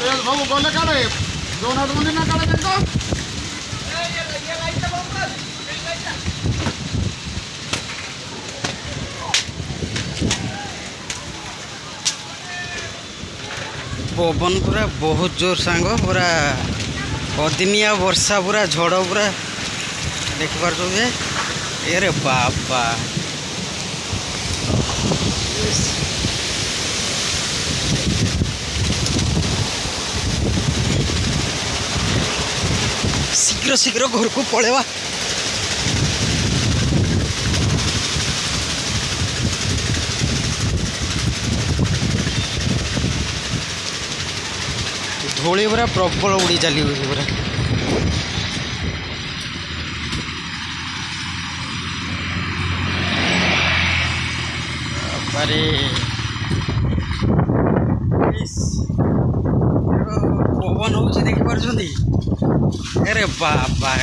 बाबू गले काड़े दोन हाथ मंदिर ना काड़े देखो पवन पूरा बहुत जोर सांग पूरा अदिनिया वर्षा पूरा झड़ पूरा देख पारे अरे बाबा शीघ्र शीघ्र घर को पलैवा धूली पूरा प्रबल उड़ी चली पूरा अरे पवन हो देखी पार्टी अरे बाबा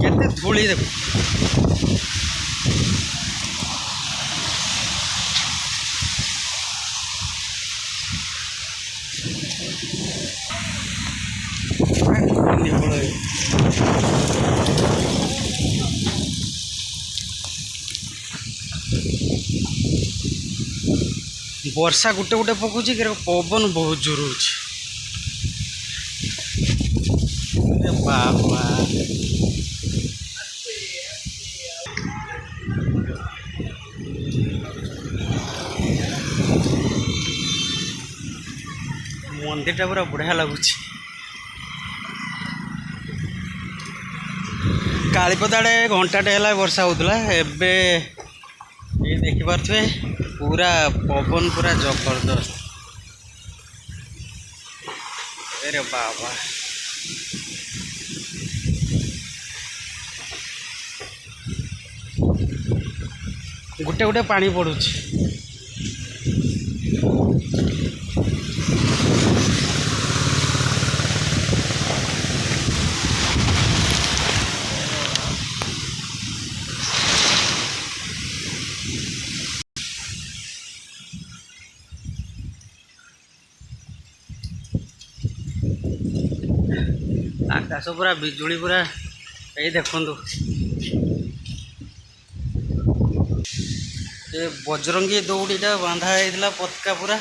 केते धूली देख वर्षा गुटे गुटे पकूची पवन बहुत जोर हो बाबा मंदिर टा पूरा बढ़िया लगुच कालीपदाड़े घंटाटे है वर्षा होता एबे ये देखी पारे पूरा पवन पूरा जबरदस्त अरे बाबा गुटे गुटे पानी पड़ुछ आकाश पूरा बिजुली पूरा ये देखु ये बजरंगी दौड़ीटा बांधा होता पतका पूरा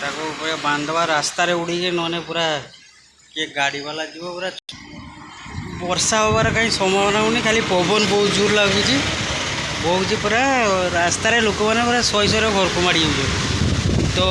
ताको बांधवा रास्तार उड़ी नने पूरा किए गाड़ी वाला जीव पूरा वर्षा होबार कहीं संभावना होनी खाली पवन बहुत जोर लगुच बहुत पूरा रास्तार लोक मैंने पूरा शहे घर को माड़ी तो